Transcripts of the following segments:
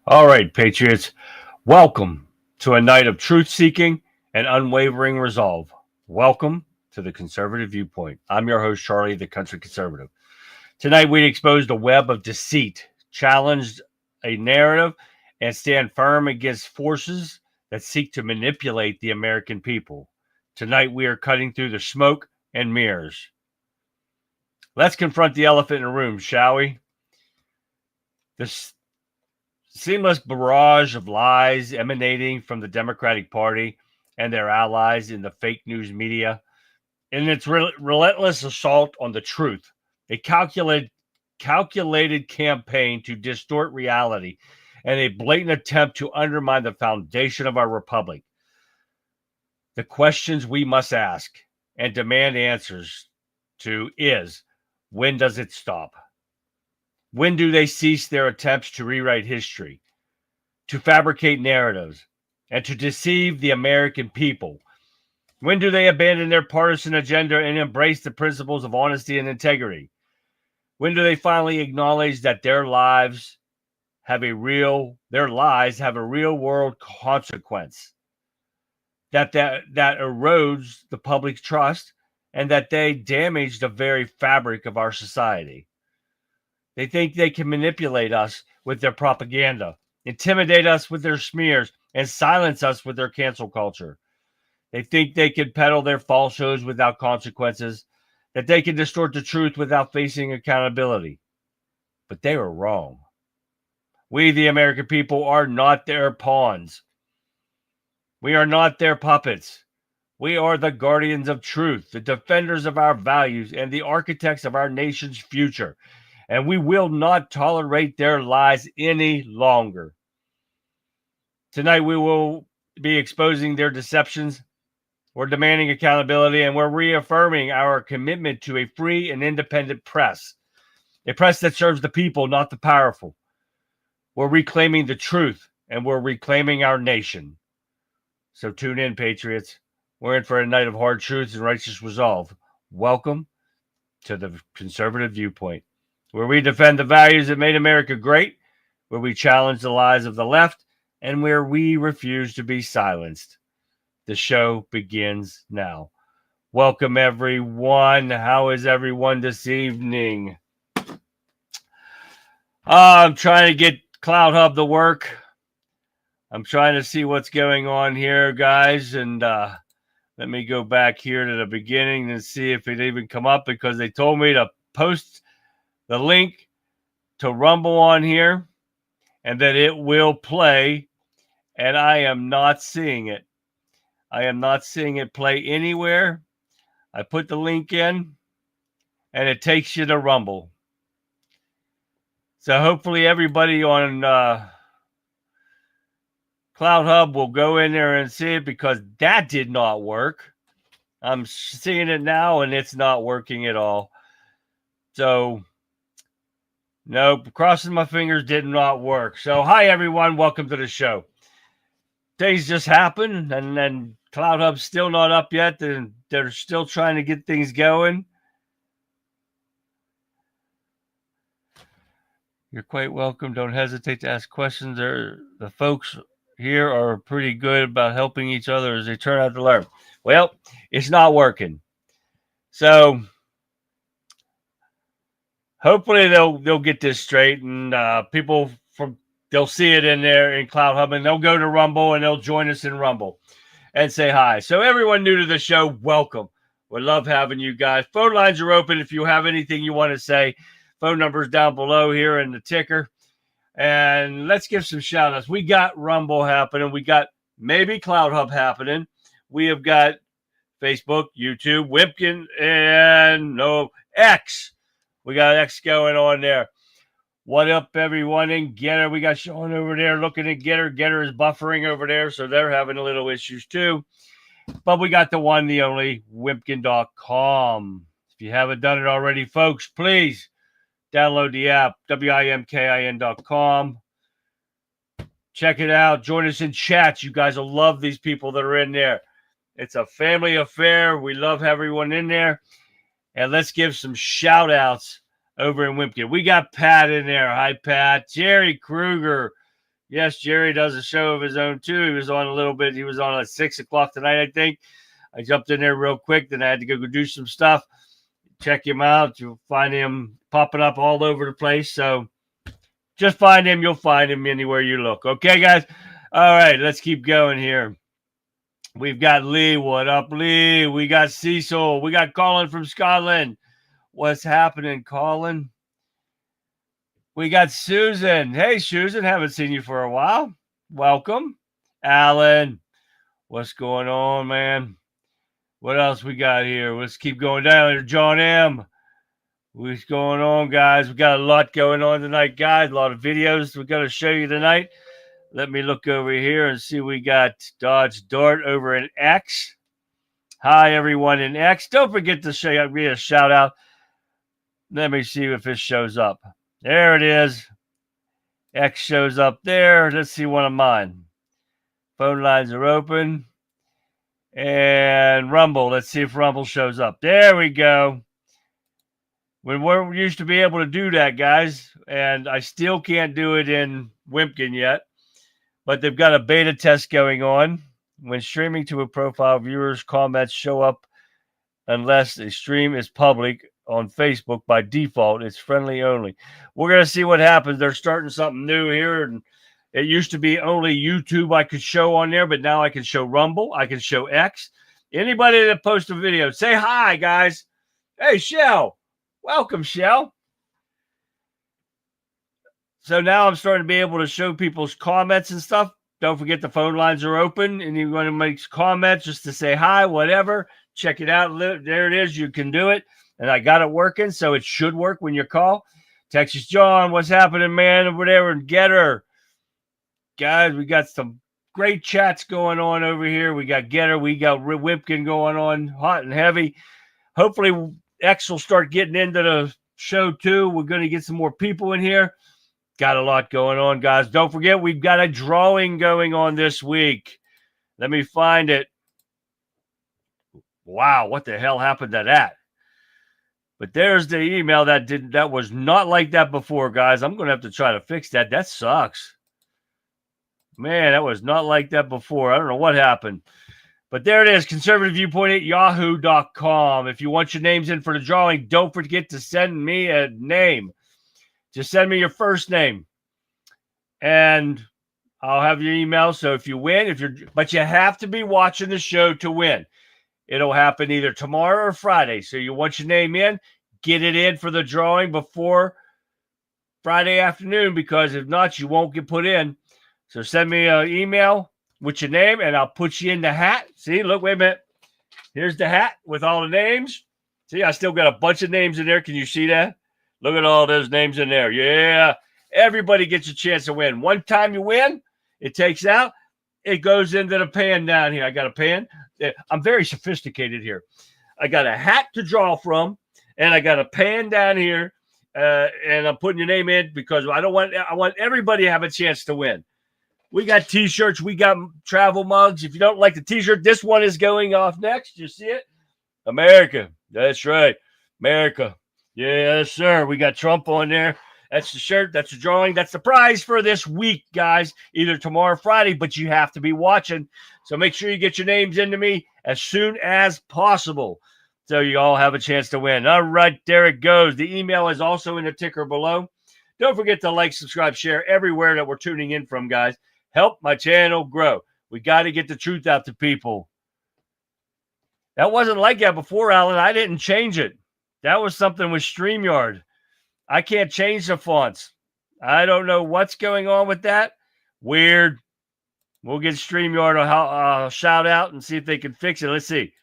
All right, Patriots, welcome to a night of truth-seeking and unwavering resolve. Welcome to the Conservative Viewpoint. I'm your host, Charlie, the Country Conservative. Tonight, we exposed a web of deceit, challenged a narrative, and stand firm against forces that seek to manipulate the American people. Tonight, we are cutting through the smoke and mirrors. Let's confront the elephant in the room, shall we? This seamless barrage of lies emanating from the Democratic Party and their allies in the fake news media, in its relentless assault on the truth, a calculated campaign to distort reality, and a blatant attempt to undermine the foundation of our republic. The questions we must ask and demand answers to is, when does it stop? When do they cease their attempts to rewrite history, to fabricate narratives, and to deceive the American people? When do they abandon their partisan agenda and embrace the principles of honesty and integrity? When do they finally acknowledge that their lies have a real world consequence, that erodes the public's trust, and that they damage the very fabric of our society? They think they can manipulate us with their propaganda, intimidate us with their smears, and silence us with their cancel culture. They think they can peddle their falsehoods without consequences, that they can distort the truth without facing accountability. But they are wrong. We, the American people, are not their pawns. We are not their puppets. We are the guardians of truth, the defenders of our values, and the architects of our nation's future. And we will not tolerate their lies any longer. Tonight, we will be exposing their deceptions. We're demanding accountability, and we're reaffirming our commitment to a free and independent press, a press that serves the people, not the powerful. We're reclaiming the truth, and we're reclaiming our nation. So tune in, Patriots. We're in for a night of hard truths and righteous resolve. Welcome to the Conservative Viewpoint, where we defend the values that made America great, where we challenge the lies of the left, and where we refuse to be silenced. The show begins now. Welcome, everyone. How is everyone this evening? I'm trying to get Cloud Hub to work. I'm trying to see what's going on here, guys, and let me go back here to the beginning and see if it even come up, because they told me to post the link to Rumble on here and that it will play, and I am not seeing it. I am not seeing it play anywhere. I put the link in and it takes you to Rumble. So hopefully everybody on Cloud Hub will go in there and see it, because that did not work. I'm seeing it now and it's not working at all. So, nope, crossing my fingers, did not work. So, hi everyone, welcome to the show. Things just happen, and then Cloud Hub's still not up yet. They're still trying to get things going. You're quite welcome. Don't hesitate to ask questions. The folks here are pretty good about helping each other as they turn out to learn. Well, it's not working. So hopefully they'll get this straight, and people they'll see it in there in Cloud Hub, and they'll go to Rumble and they'll join us in Rumble and say hi. So everyone new to the show, welcome. We love having you guys. Phone lines are open if you have anything you want to say. Phone numbers down below here in the ticker. And let's give some shout outs. We got Rumble happening. We got maybe Cloud Hub happening. We have got Facebook, YouTube, Wipkin, and X. We got X going on there. What up, everyone in Getter? We got Sean over there looking at Getter. Getter is buffering over there, so they're having a little issues too. But we got the one, the only, Wimkin.com. If you haven't done it already, folks, please download the app, WIMKIN.com. Check it out. Join us in chats. You guys will love these people that are in there. It's a family affair. We love everyone in there. And let's give some shout outs over in Wimpkin. We got Pat in there. Hi, Pat. Jerry Kruger. Yes, Jerry does a show of his own too. He was on a little bit. He was on at 6 o'clock tonight, I think. I jumped in there real quick. Then I had to go do some stuff. Check him out. You'll find him popping up all over the place. So just find him. You'll find him anywhere you look. Okay, guys? All right, let's keep going here. We've got Lee. What up, Lee? We got Cecil. We got Colin from Scotland. What's happening, Colin? We got Susan. Hey, Susan. Haven't seen you for a while. Welcome. Alan. What's going on, man? What else we got here? Let's keep going down here. John M. What's going on, guys? We got a lot going on tonight, guys. A lot of videos we got to show you tonight. Let me look over here and see. We got Dodge Dart over in X. Hi, everyone in X. Don't forget to read a shout out. Let me see if it shows up. There it is. X shows up there. Let's see one of mine. Phone lines are open. And Rumble. Let's see if Rumble shows up. There we go. When we used to be able to do that, guys, and I still can't do it in Wimpkin yet, but they've got a beta test going on. When streaming to a profile, viewers' comments show up unless the stream is public on Facebook. By default, it's friendly only. We're going to see what happens. They're starting something new here, and it used to be only YouTube I could show on there, but now I can show Rumble. I can show X. Anybody that posts a video, say hi, guys. Hey, Shell. Welcome, Shell. So now I'm starting to be able to show people's comments and stuff. Don't forget the phone lines are open, and you want to make comments just to say hi, whatever. Check it out. There it is. You can do it. And I got it working, so it should work when you call. Texas John, what's happening, man? Or whatever. Get her. Guys, we got some great chats going on over here. We got Getter. We got Whipkin going on hot and heavy. Hopefully, X will start getting into the show, too. We're going to get some more people in here. Got a lot going on, guys. Don't forget, we've got a drawing going on this week. Let me find it. Wow, what the hell happened to that? But there's the email that was not like that before, guys. I'm going to have to try to fix that. That sucks. Man, that was not like that before. I don't know what happened. But there it is, conservative viewpoint at yahoo.com. If you want your names in for the drawing, don't forget to send me a name. Just send me your first name, and I'll have your email. So if you win, but you have to be watching the show to win. It'll happen either tomorrow or Friday. So you want your name in, get it in for the drawing before Friday afternoon, because if not, you won't get put in. So send me an email with your name, and I'll put you in the hat. See, look, wait a minute. Here's the hat with all the names. See, I still got a bunch of names in there. Can you see that? Look at all those names in there. Yeah. Everybody gets a chance to win. One time you win, it takes out. It goes into the pan down here. I got a pan. I'm very sophisticated here. I got a hat to draw from, and I got a pan down here, and I'm putting your name in because I want everybody to have a chance to win. We got T-shirts. We got travel mugs. If you don't like the T-shirt, this one is going off next. You see it? America. That's right. America. Yes, sir. We got Trump on there. That's the shirt. That's the drawing. That's the prize for this week, guys. Either tomorrow or Friday, but you have to be watching. So make sure you get your names into me as soon as possible so you all have a chance to win. All right, there it goes. The email is also in the ticker below. Don't forget to like, subscribe, share everywhere that we're tuning in from, guys. Help my channel grow. We got to get the truth out to people. That wasn't like that before, Alan. I didn't change it. That was something with StreamYard. I can't change the fonts. I don't know what's going on with that. Weird. We'll get StreamYard a shout out and see if they can fix it. Let's see.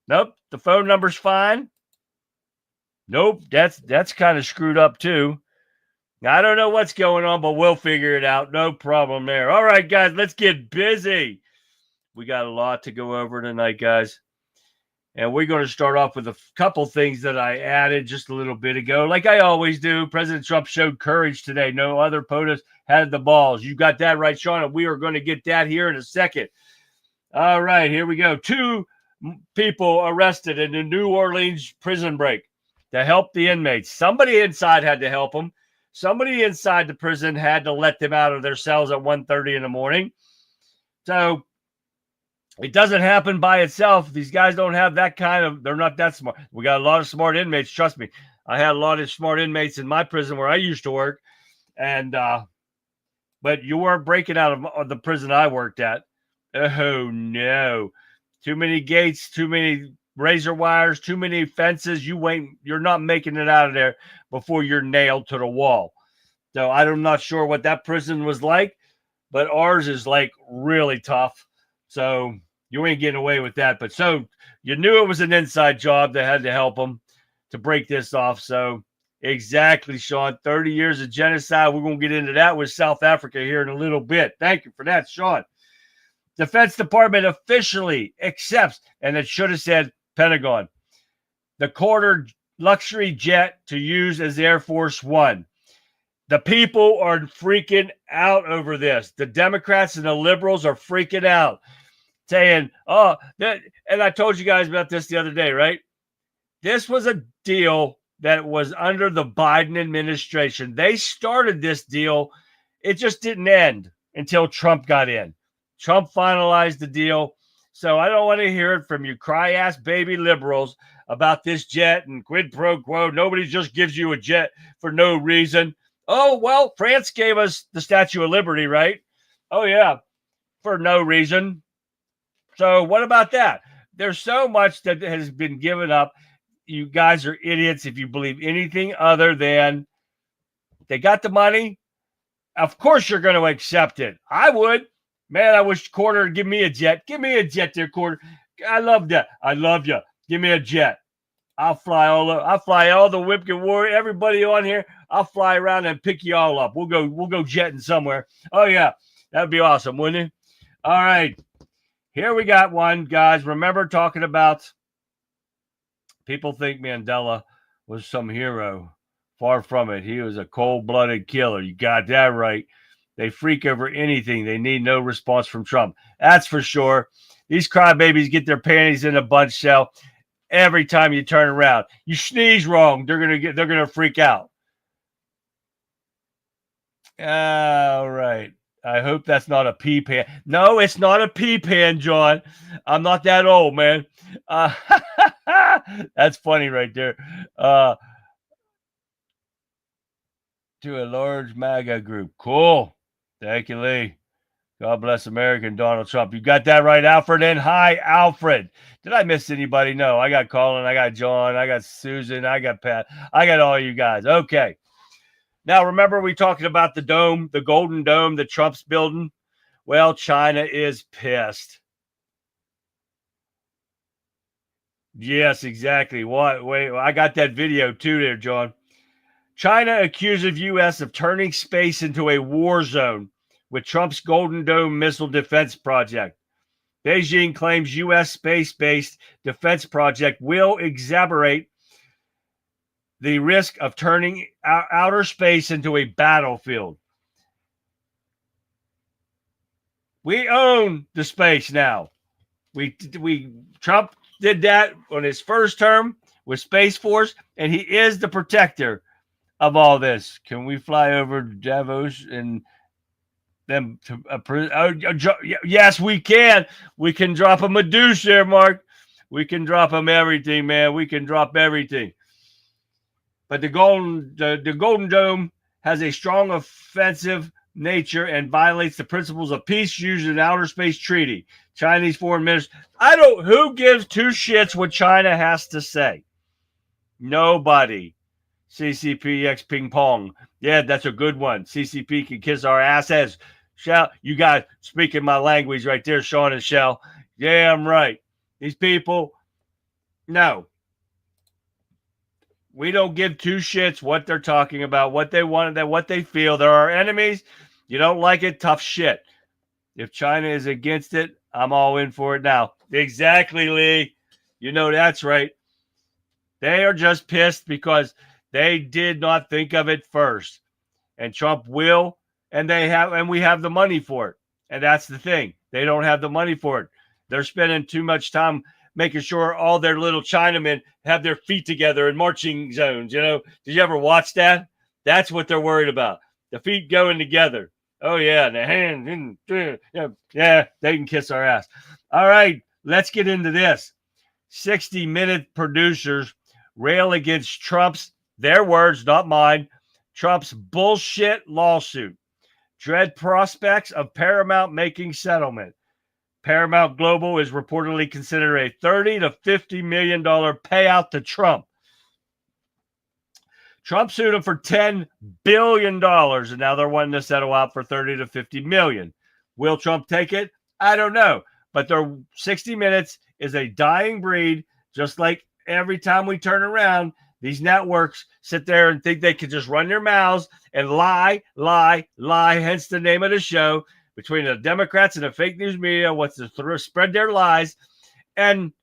Nope. The phone number's fine. Nope. That's kind of screwed up too. I don't know what's going on, but we'll figure it out. No problem there. All right, guys, let's get busy. We got a lot to go over tonight, guys. And we're going to start off with a couple things that I added just a little bit ago. Like I always do, President Trump showed courage today. No other POTUS had the balls. You got that right, Sean, and we are going to get that here in a second. All right, here we go. 2 people arrested in the New Orleans prison break to help the inmates. Somebody inside had to help them. Somebody inside the prison had to let them out of their cells at 1:30 in the morning. So it doesn't happen by itself. These guys don't have that kind of, they're not that smart. We got a lot of smart inmates. Trust me. I had a lot of smart inmates in my prison where I used to work. And, but you weren't breaking out of the prison I worked at. Oh no. Too many gates, too many razor wires, too many fences. You're not making it out of there before you're nailed to the wall. So I'm not sure what that prison was like, but ours is like really tough. So you ain't getting away with that. But so you knew it was an inside job that had to help them to break this off. So exactly, Sean, 30 years of genocide. We're going to get into that with South Africa here in a little bit. Thank you for that, Sean. Defense Department officially accepts, and it should have said Pentagon, the quarter luxury jet to use as Air Force One. The people are freaking out over this. The Democrats and the liberals are freaking out, saying, and I told you guys about this the other day, right? This was a deal that was under the Biden administration. They started this deal. It just didn't end until Trump got in. Trump finalized the deal. So I don't want to hear it from you cry-ass baby liberals about this jet and quid pro quo. Nobody just gives you a jet for no reason. Oh, well, France gave us the Statue of Liberty, right? Oh, yeah, for no reason. So what about that? There's so much that has been given up. You guys are idiots if you believe anything other than they got the money. Of course you're going to accept it. I would. Man, I wish Quarter would give me a jet. Give me a jet there, Quarter. I love that. I love you. Give me a jet. I'll fly all the Whipkin Warrior, everybody on here. I'll fly around and pick you all up. We'll go jetting somewhere. Oh yeah, that'd be awesome, wouldn't it? All right, here we got one, guys. Remember talking about people think Mandela was some hero. Far from it. He was a cold-blooded killer. You got that right. They freak over anything. They need no response from Trump. That's for sure. These crybabies get their panties in a bunch cell. Every time you turn around, you sneeze wrong, they're gonna freak out. All right. I hope that's not a pea pan. No, it's not a pea pan, John. I'm not that old, man. That's funny right there. To a large MAGA group. Cool. Thank you, Lee. God bless America and Donald Trump. You got that right, Alfred? And hi, Alfred. Did I miss anybody? No, I got Colin, I got John, I got Susan, I got Pat. I got all you guys. Okay. Now, remember we talking about the dome, the golden dome that Trump's building? Well, China is pissed. Yes, exactly. What? Wait, I got that video too there, John. China accuses U.S. of turning space into a war zone with Trump's Golden Dome missile defense project. Beijing claims U.S. space-based defense project will exacerbate the risk of turning outer space into a battlefield. We own the space now. Trump did that on his first term with Space Force, and he is the protector of all this. Can we fly over Davos and them to yes, we can. We can drop them a douche there, Mark. We can drop them everything, man. We can drop everything. But the Golden Dome has a strong offensive nature and violates the principles of peace used in outer space treaty. Chinese foreign minister. Who gives two shits what China has to say? Nobody. CCP X ping pong. Yeah, that's a good one. CCP can kiss our asses. Shell, you guys speaking my language right there, Sean and Shell. Yeah, I'm right. These people, no. We don't give two shits what they're talking about, what they want, what they feel. They're our enemies. You don't like it, tough shit. If China is against it, I'm all in for it now. Exactly, Lee. You know that's right. They are just pissed because they did not think of it first. And Trump will, and we have the money for it. And that's the thing. They don't have the money for it. They're spending too much time making sure all their little Chinamen have their feet together in marching zones. You know, did you ever watch that? That's what they're worried about. The feet going together. Oh, yeah. The hands. Yeah, they can kiss our ass. All right, let's get into this. 60-minute producers rail against Trump's, their words, not mine, Trump's bullshit lawsuit. Dread prospects of Paramount making settlement. Paramount Global is reportedly considering a $30 to $50 million payout to Trump. Trump sued him for $10 billion, and now they're wanting to settle out for $30 to $50 million. Will Trump take it? I don't know. But their 60 Minutes is a dying breed, just like every time we turn around, these networks sit there and think they can just run their mouths and lie, hence the name of the show, between the Democrats and the fake news media, what's to spread their lies, and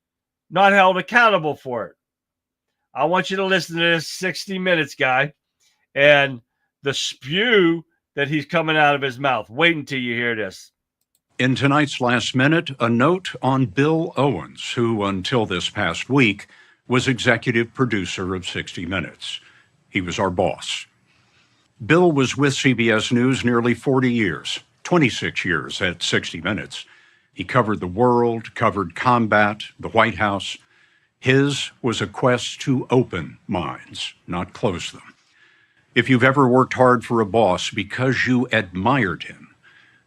not held accountable for it. I want you to listen to this 60 Minutes guy and the spew that he's coming out of his mouth. Wait until you hear this. In tonight's Last Minute, a note on Bill Owens, who until this past week was executive producer of 60 Minutes. He was our boss. Bill was with CBS News nearly 40 years, 26 years at 60 Minutes. He covered the world, covered combat, the White House. His was a quest to open minds, not close them. If you've ever worked hard for a boss because you admired him,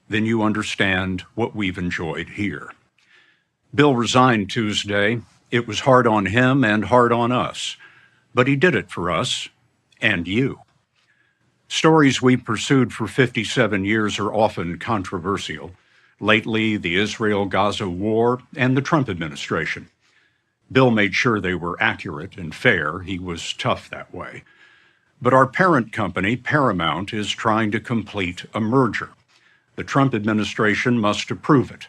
then you understand what we've enjoyed here. Bill resigned Tuesday. It was hard on him and hard on us, but he did it for us and you. Stories we pursued for 57 years are often controversial. Lately, the Israel-Gaza war and the Trump administration. Bill made sure they were accurate and fair. He was tough that way. But our parent company, Paramount, is trying to complete a merger. The Trump administration must approve it.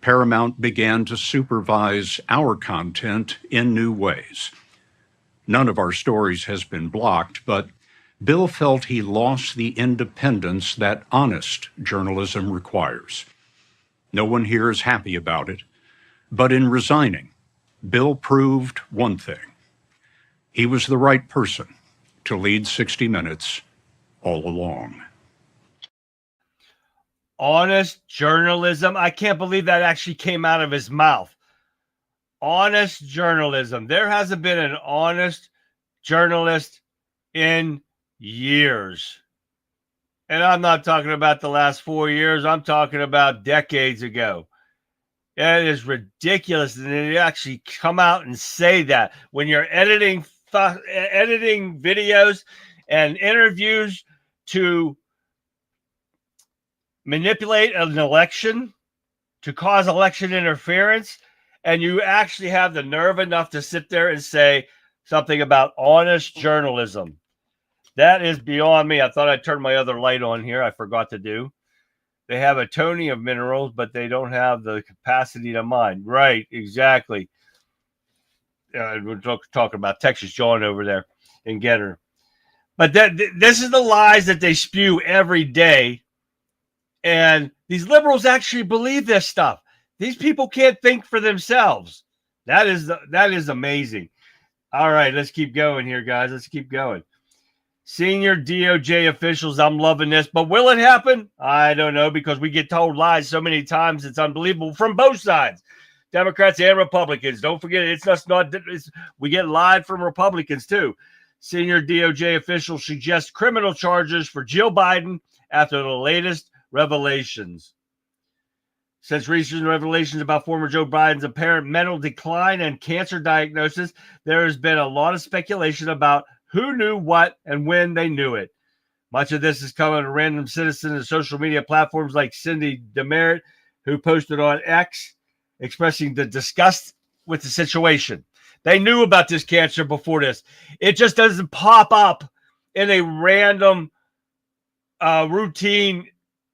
Paramount began to supervise our content in new ways. None of our stories has been blocked, but Bill felt he lost the independence that honest journalism requires. No one here is happy about it, but in resigning, Bill proved one thing. He was the right person to lead 60 Minutes all along. Honest journalism. I can't believe that actually came out of his mouth. Honest journalism. There hasn't been an honest journalist in years. And I'm not talking about the last 4 years. I'm talking about decades ago. It is ridiculous that they actually come out and say that when you're editing videos and interviews to manipulate an election, to cause election interference, and you actually have the nerve enough to sit there and say something about honest journalism. That is beyond me. I thought I'd turn my other light on here. I forgot to do. They have a toning of minerals, but they don't have the capacity to mine. Right, exactly. We're talking about Texas John over there in Getter. But this is the lies that they spew every day. And these liberals actually believe this stuff. These people can't think for themselves. That is amazing. All right, let's keep going here, guys. Let's keep going. Senior DOJ officials, I'm loving this, but will it happen? I don't know, because we get told lies so many times. It's unbelievable from both sides, Democrats and Republicans. Don't forget, we get lied from Republicans too. Senior DOJ officials suggest criminal charges for Jill Biden after the latest revelations. Since recent revelations about former Joe Biden's apparent mental decline and cancer diagnosis, there has been a lot of speculation about who knew what and when they knew it. Much of this is coming to random citizens and social media platforms like Cindy Demerit, who posted on X expressing the disgust with the situation. They knew about this cancer before this. It just doesn't pop up in a random routine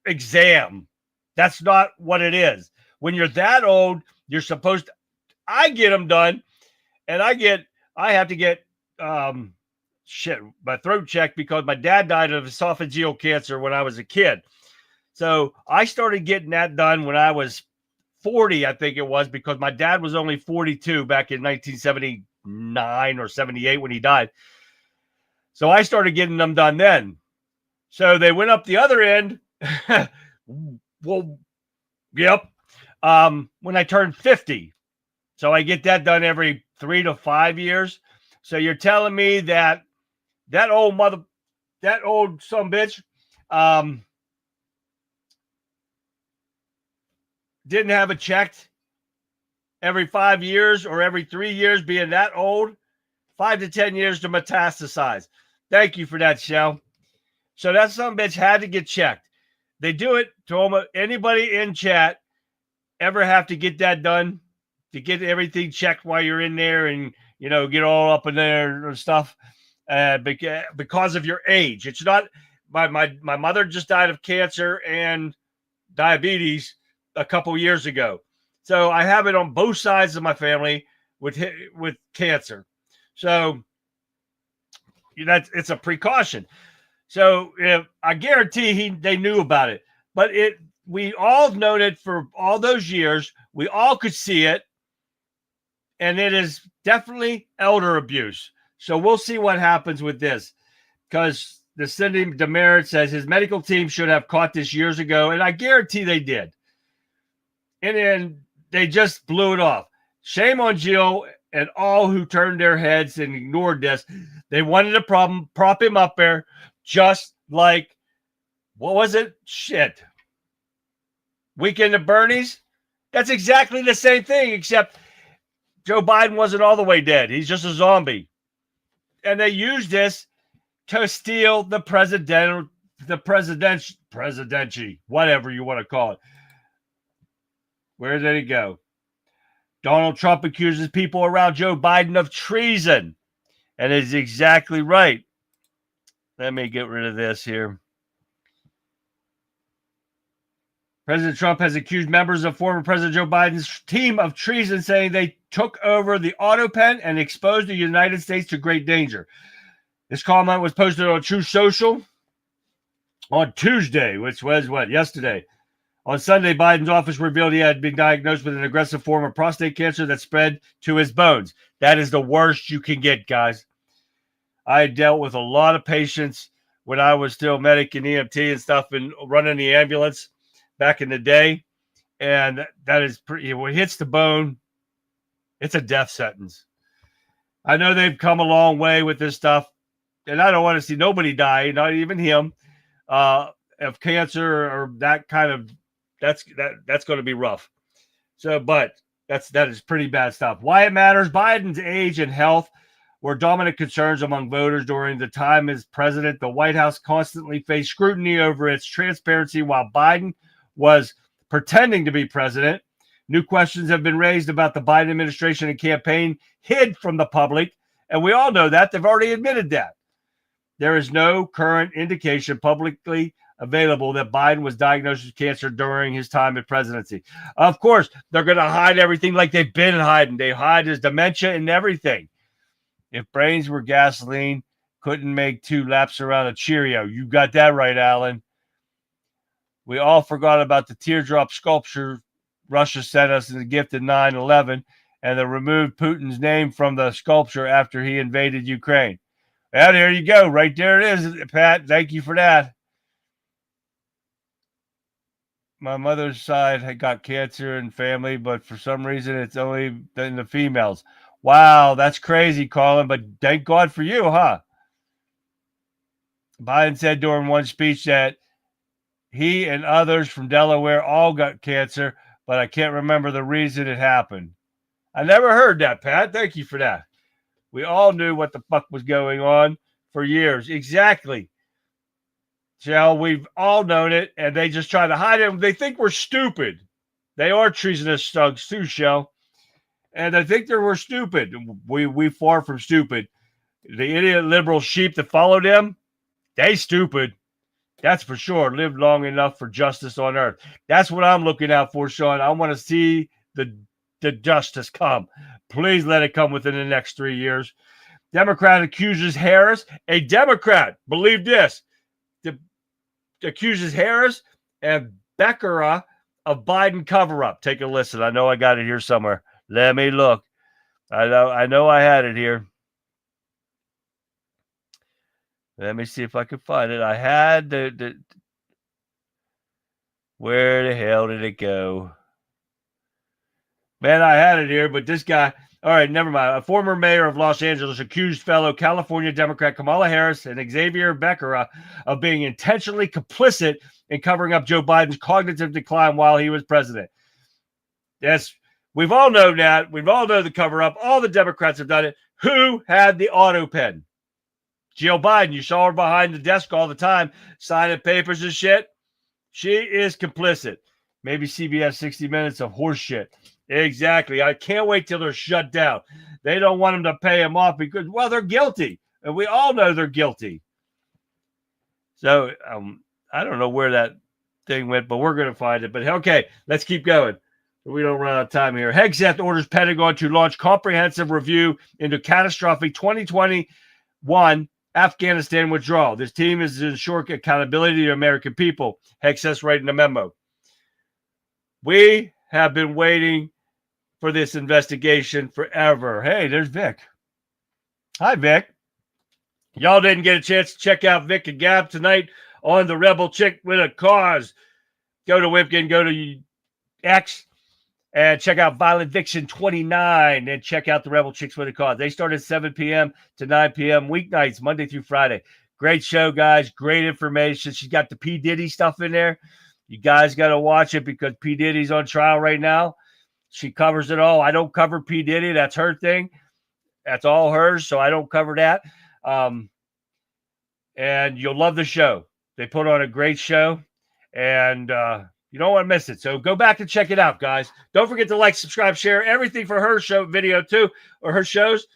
exam. That's not what it is. When you're that old, you're supposed to, I get them done, and I have to get my throat checked because my dad died of esophageal cancer when I was a kid. So I started getting that done when I was 40, I think it was, because my dad was only 42 back in 1979 or 78 when he died. So I started getting them done then. So they went up the other end. Well, yep. When I turned 50. So I get that done every 3 to 5 years. So you're telling me that that old son bitch, didn't have it checked every 5 years or every 3 years, being that old, 5 to 10 years to metastasize. Thank you for that, Shell. So that son bitch had to get checked. They do it to anybody in chat ever have to get that done, to get everything checked while you're in there and, get all up in there and stuff because of your age. It's not my mother just died of cancer and diabetes a couple years ago. So I have it on both sides of my family with cancer. So it's a precaution. So I guarantee they knew about it, but we all have known it for all those years. We all could see it, and it is definitely elder abuse. So we'll see what happens with this, because the Cindy Demerit says his medical team should have caught this years ago, and I guarantee they did. And then they just blew it off. Shame on Jill and all who turned their heads and ignored this. They wanted a problem, prop him up there, just like, what was it? Shit. Weekend at Bernie's? That's exactly the same thing, except Joe Biden wasn't all the way dead. He's just a zombie. And they used this to steal the presidency, whatever you want to call it. Where did it go? Donald Trump accuses people around Joe Biden of treason. And is exactly right. Let me get rid of this here. President Trump has accused members of former President Joe Biden's team of treason, saying they took over the auto pen and exposed the United States to great danger. This comment was posted on Truth Social on Tuesday, which was yesterday. On Sunday, Biden's office revealed he had been diagnosed with an aggressive form of prostate cancer that spread to his bones. That is the worst you can get, guys. I dealt with a lot of patients when I was still medic and EMT and stuff and running the ambulance back in the day. And that is pretty, when it hits the bone, it's a death sentence. I know they've come a long way with this stuff, and I don't want to see nobody die, not even him, of cancer or that kind of, that's going to be rough. So, but that is pretty bad stuff. Why it matters: Biden's age and health were dominant concerns among voters during the time as president. The White House constantly faced scrutiny over its transparency while Biden was pretending to be president. New questions have been raised about the Biden administration and campaign hid from the public, and we all know that. They've already admitted that. There is no current indication publicly available that Biden was diagnosed with cancer during his time in presidency. Of course, they're going to hide everything like they've been hiding. They hide his dementia and everything. If brains were gasoline, couldn't make 2 laps around a Cheerio. You got that right, Alan. We all forgot about the teardrop sculpture Russia sent us as a gift in 9/11, and they removed Putin's name from the sculpture after he invaded Ukraine. Well, there you go. Right there it is, Pat. Thank you for that. My mother's side had got cancer in family, but for some reason it's only in the females. Wow, that's crazy, Colin, but thank God for you, huh? Biden said during one speech that he and others from Delaware all got cancer, but I can't remember the reason it happened. I never heard that, Pat. Thank you for that. We all knew what the fuck was going on for years. Exactly. Shell, we've all known it, and they just try to hide it. They think we're stupid. They are treasonous thugs too, Shell. And I think we're stupid. We far from stupid. The idiot liberal sheep that followed them, they stupid. That's for sure. Lived long enough for justice on earth. That's what I'm looking out for, Sean. I want to see the justice come. Please let it come within the next 3 years. Democrat accuses Harris, a Democrat, believe this, accuses Harris and Becerra of Biden cover-up. Take a listen. I know I got it here somewhere. Let me look. I know I had it here. Let me see if I can find it. I had the where the hell did it go? Man, I had it here, but this guy, all right, never mind. A former mayor of Los Angeles accused fellow California Democrat Kamala Harris and Xavier Becerra of being intentionally complicit in covering up Joe Biden's cognitive decline while he was president. Yes, we've all known that. We've all known the cover up. All the Democrats have done it. Who had the auto pen? Jill Biden. You saw her behind the desk all the time, signing papers and shit. She is complicit. Maybe CBS 60 Minutes of horse shit. Exactly. I can't wait till they're shut down. They don't want them to pay them off because, well, they're guilty. And we all know they're guilty. So I don't know where that thing went, but we're going to find it. But okay, let's keep going. We don't run out of time here. Hegseth orders Pentagon to launch comprehensive review into catastrophic 2021 Afghanistan withdrawal. This team is to ensure accountability to the American people. Hegseth writing a memo. We have been waiting for this investigation forever. Hey, there's Vic. Hi, Vic. Y'all didn't get a chance to check out Vic and Gab tonight on The Rebel Chick with a Cause. Go to Wipkin, go to X, and check out Violent Vixen 29 and check out The Rebel Chicks with a Cause. They start at 7 p.m. to 9 p.m. weeknights, Monday through Friday. Great show, guys. Great information. She's got the P. Diddy stuff in there. You guys got to watch it because P. Diddy's on trial right now. She covers it all. I don't cover P. Diddy. That's her thing. That's all hers, so I don't cover that. And you'll love the show. They put on a great show, and you don't want to miss it. So go back and check it out, guys. Don't forget to like, subscribe, share everything for her show video too, or her shows.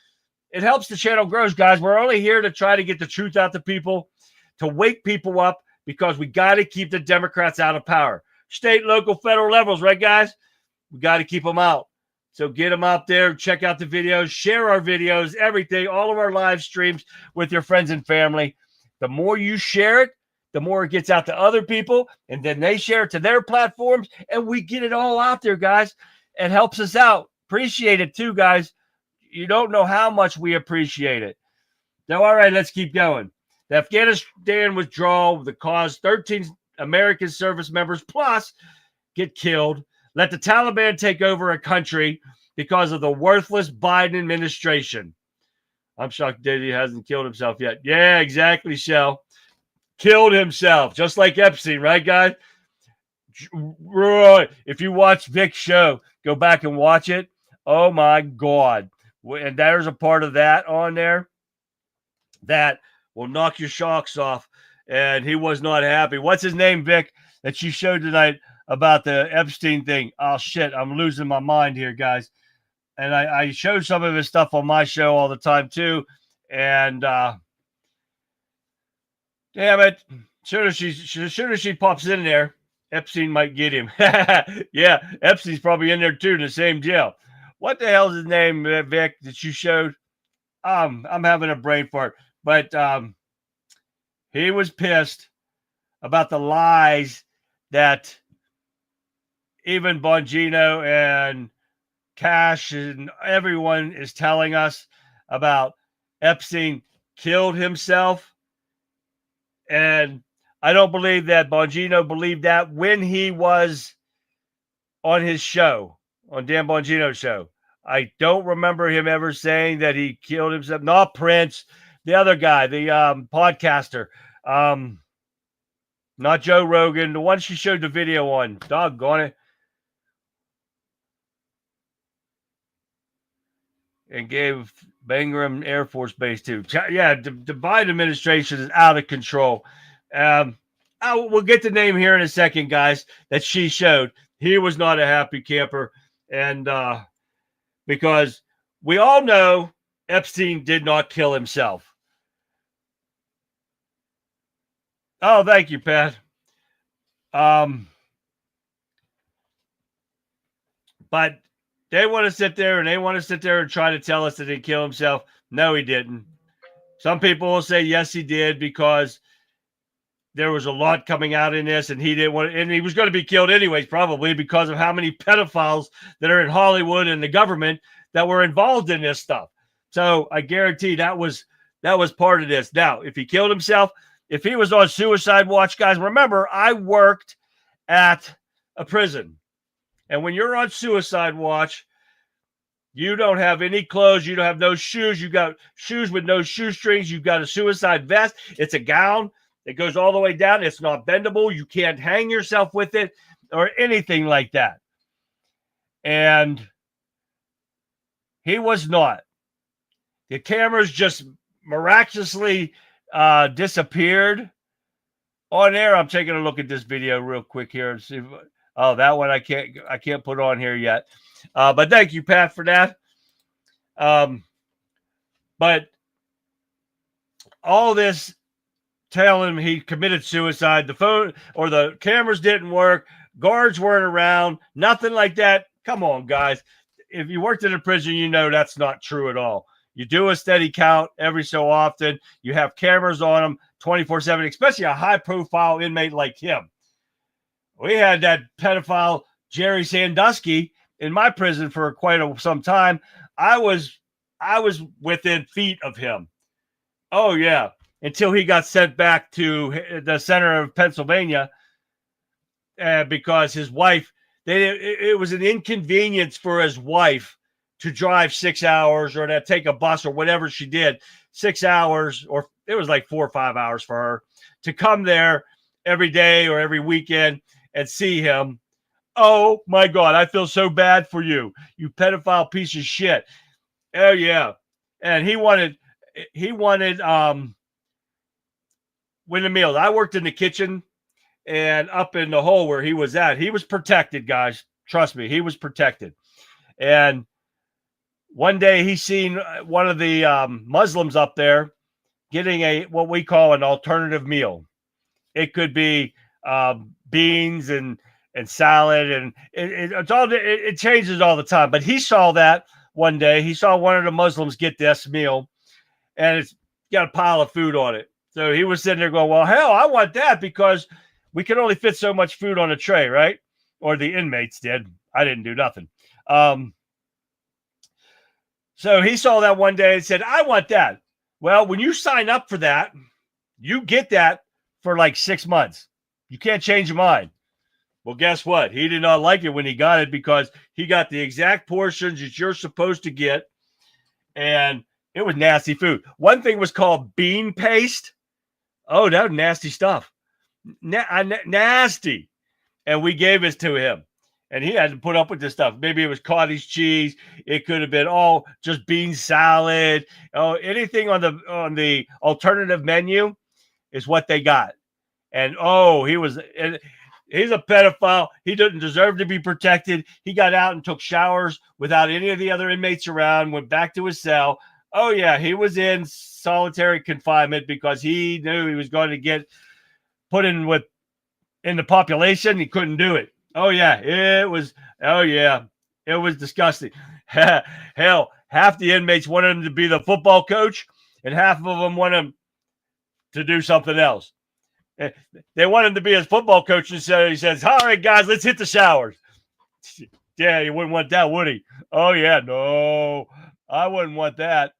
It helps the channel grow, guys. We're only here to try to get the truth out to people, to wake people up, because we got to keep the Democrats out of power. State, local, federal levels, right, guys? We got to keep them out. So get them out there, check out the videos, share our videos, everything, all of our live streams with your friends and family. The more you share it, the more it gets out to other people, and then they share it to their platforms, and we get it all out there, guys. It helps us out. Appreciate it too, guys. You don't know how much we appreciate it. Now, all right, let's keep going. The Afghanistan withdrawal that caused 13 American service members plus get killed. Let the Taliban take over a country because of the worthless Biden administration. I'm shocked Diddy hasn't killed himself yet. Yeah, exactly, Shell. Killed himself, just like Epstein, right, guys? If you watch Vic's show, go back and watch it. Oh, my God. And there's a part of that on there that will knock your socks off. And he was not happy. What's his name, Vic, that you showed tonight about the Epstein thing? Oh, shit. I'm losing my mind here, guys. And I show some of his stuff on my show all the time, too. And, damn it. As soon as she pops in there, Epstein might get him. Yeah, Epstein's probably in there, too, in the same jail. What the hell is his name, Vic, that you showed? I'm having a brain fart. But he was pissed about the lies that even Bongino and Cash and everyone is telling us about Epstein killed himself. And I don't believe that Bongino believed that when he was on his show, on Dan Bongino's show. I don't remember him ever saying that he killed himself. Not Prince, the other guy, the podcaster. Not Joe Rogan, the one she showed the video on. Doggone it. And gave Bagram Air Force Base too. Yeah, the Biden administration is out of control. We'll get the name here in a second, guys, that she showed. He was not a happy camper. And because we all know Epstein did not kill himself. Oh, thank you, Pat. But they want to sit there and try to tell us that he killed himself. No, he didn't. Some people will say, yes, he did, because there was a lot coming out in this, and he didn't want to, and he was going to be killed anyways, probably because of how many pedophiles that are in Hollywood and the government that were involved in this stuff. So I guarantee that was That was part of this. Now, if he killed himself, if he was on suicide watch, guys, remember, I worked at a prison. And when you're on suicide watch, you don't have any clothes. You don't have no shoes. You got shoes with no shoestrings. You've got a suicide vest. It's a gown that goes all the way down. It's not bendable. You can't hang yourself with it or anything like that. And he was not. The cameras just miraculously disappeared on air. I'm taking a look at this video real quick here and see. Oh, that one I can't put on here yet. But thank you, Pat, for that. But all this telling him he committed suicide, the phone or the cameras didn't work, guards weren't around, nothing like that. Come on, guys. If you worked in a prison, you know that's not true at all. You do a steady count every so often. You have cameras on them 24/7, especially a high-profile inmate like him. We had that pedophile Jerry Sandusky in my prison for quite some time. I was within feet of him. Oh yeah, until he got sent back to the center of Pennsylvania because his wife. It was an inconvenience for his wife to drive 6 hours or to take a bus or whatever she did, 6 hours, or it was like 4 or 5 hours for her to come there every day or every weekend and see him. Oh my God, I feel so bad for you, you pedophile piece of shit. Oh yeah. And he wanted with the meals. I worked in the kitchen and up in the hole where he was at. He was protected, guys. Trust me, he was protected. And one day he seen one of the Muslims up there getting what we call an alternative meal. It could be beans and salad, and it changes all the time. But he saw that one day. He saw one of the Muslims get this meal, and it's got a pile of food on it. So he was sitting there going, well, hell, I want that because we could only fit so much food on a tray, right? Or the inmates did. I didn't do nothing. So he saw that one day and said, I want that. Well, when you sign up for that, you get that for like 6 months. You can't change your mind. Well, guess what? He did not like it when he got it because he got the exact portions that you're supposed to get. And it was nasty food. One thing was called bean paste. Oh, that was nasty stuff. Nasty. And we gave it to him. And he had to put up with this stuff. Maybe it was cottage cheese. It could have been just bean salad. Oh, anything on the alternative menu is what they got. And he's a pedophile. He didn't deserve to be protected. He got out and took showers without any of the other inmates around, went back to his cell. Oh yeah, he was in solitary confinement because he knew he was going to get put in the population. He couldn't do it. Oh yeah, it was disgusting. Hell, half the inmates wanted him to be the football coach, and half of them wanted him to do something else. They want him to be his football coach, and so he says, all right, guys, let's hit the showers. Yeah, he wouldn't want that, would he? Oh yeah, no, I wouldn't want that.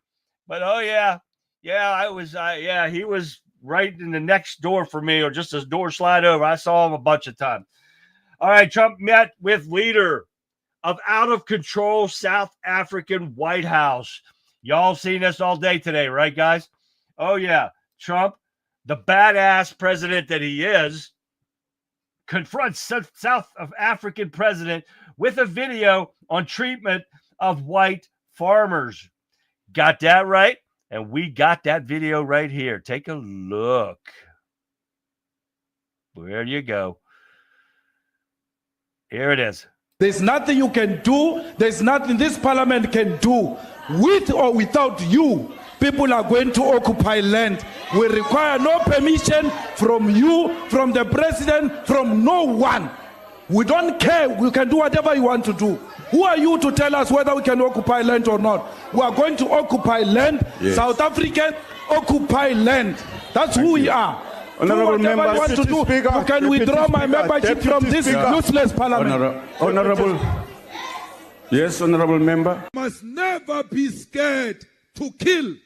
But oh yeah, he was right in the next door for me, or just a door slide over. I saw him a bunch of times. All right, Trump met with leader of out-of-control South African White House. Y'all seen this all day today, right, guys? Oh, yeah. Trump, the badass president that he is, confronts South African president with a video on treatment of white farmers. Got that right? And we got that video right here. Take a look. There you go. Here it is. There's nothing you can do. There's nothing this parliament can do. With or without you, people are going to occupy land. We require no permission from you, from the president, from no one. We don't care. We can do whatever you want to do. Who are you to tell us whether we can occupy land or not? We are going to occupy land. Yes. South African occupy land. That's who we are. Honorable member, you want to do, you can withdraw my membership from this useless parliament. Honorable, yes, honorable member. Must never be scared to kill.